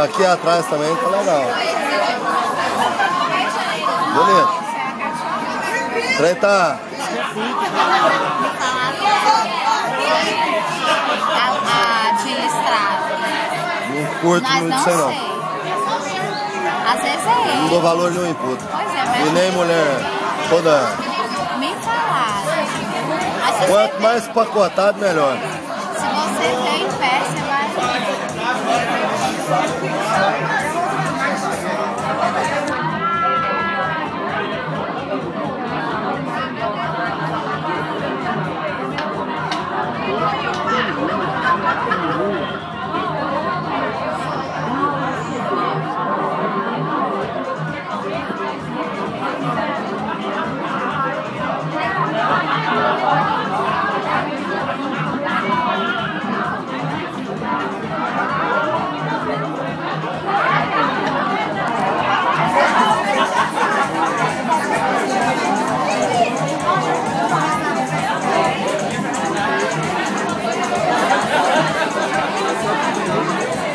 aqui atrás também tá legal. Bonito. O trem tá... De listrado. Não curto Mas muito não isso aí, não. sei. Às vezes é ele. Não dou valor nenhum em puto. Pois é, mas E nem mulher toda... me falaram. Mas se Quanto mais pacotado, melhor. você tem em pé, você vai...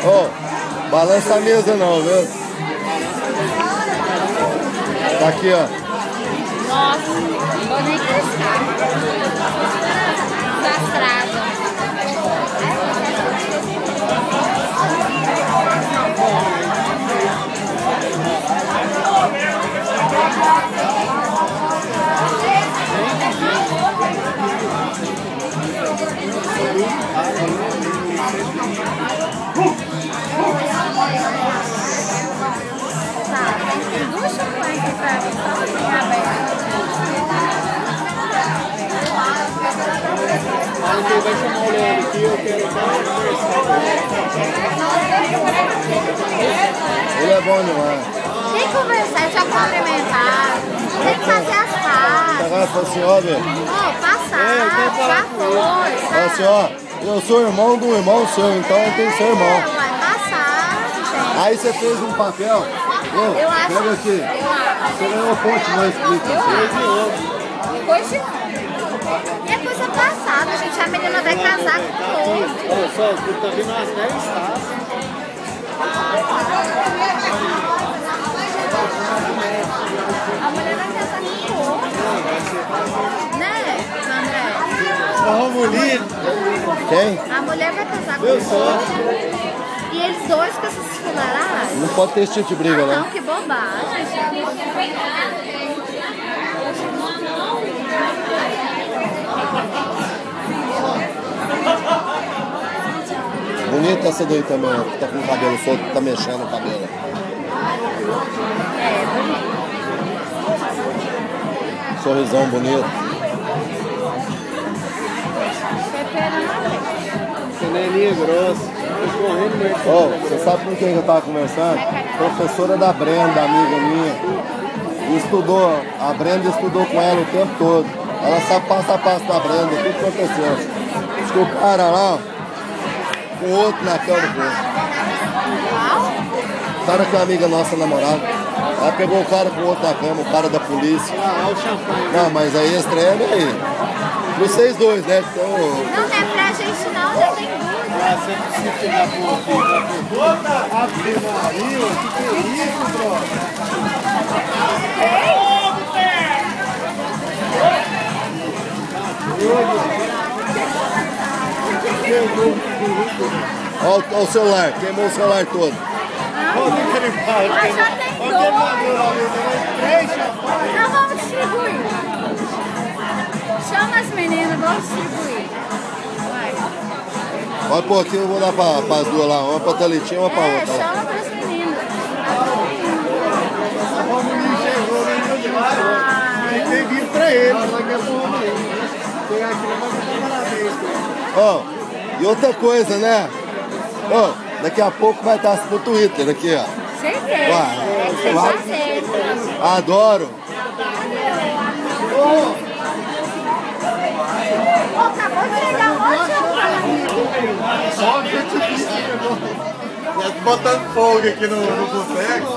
Ô, balança a mesa não, viu? Tá aqui, ó. Nossa, não vou nem pescar. Desastrada. Tá, tem duas champanhes aqui pra mim, só assim aberto. Quem vai chamar o Leandro aqui, eu quero Ele é bom demais. Tem que conversar, deixa eu cumprimentar. Tem que fazer as pazes. Agora fala assim, ó, velho. Ó, passar, já foi, Fala assim, ó. Eu sou irmão do irmão seu, então eu tenho que ser irmão. Vai passar, gente. Aí você fez um papel. Ô, Eu acho. pega aqui. Você ganhou ponto mais escrito. Hoje não. É coisa passada, gente. A menina vai casar com o outro. Olha só, tu tá vindo umas 10 taças. A mulher vai casar com o outro. Né, André? Ó, bonito. Quem? A mulher vai casar com o outro. E eles dois com essas fuleiragens? Não pode ter esse tipo de briga, Não, né? que bobagem. Bonita essa daí também, ó, que tá com o cabelo solto, que tá mexendo o cabelo. Sorrisão bonito. Canelinha grossa. Tô correndo, mas... Ô, você sabe com quem que eu tava conversando? Professora da Brenda, amiga minha. E estudou, a Brenda estudou com ela o tempo todo. Ela sabe passo a passo da Brenda, tudo que aconteceu. Diz que o cara lá, com o outro na cama do povo. Cara que é amiga nossa namorada. Ela pegou o cara com o outro na cama, o cara da polícia. Ah, olha o champanhe. Não, mas aí esse trem é aí. Vocês dois, né? Então, Não, não é pra gente não, já tem duas. Ah, você precisa pegar por aqui. Ave Maria, que é isso, brother? Olha o celular, queimou o celular todo. Olha o que ele faz. Mas já tem Olha o que ele dois. mandou ali. 3 champanhes. Então vamos distribuir. Chama as meninas, vamos distribuir. Vai. Olha, pô, aqui eu vou dar para as duas lá. Uma pra Thalitinha e uma pra outra. Lá. Chama pras meninas. O menino chegou, né? Tem vindo pra ele. Daqui a pouco chegar aqui, vai botar parabéns. Ó, e outra coisa, né? Ó, daqui a pouco vai estar no Twitter aqui, ó. Certeza. Uai, Tem que vai. fazer. Adoro. Acabou de chegar um monte de champanhe. Só que eu te disse, botando fogo aqui no boteco.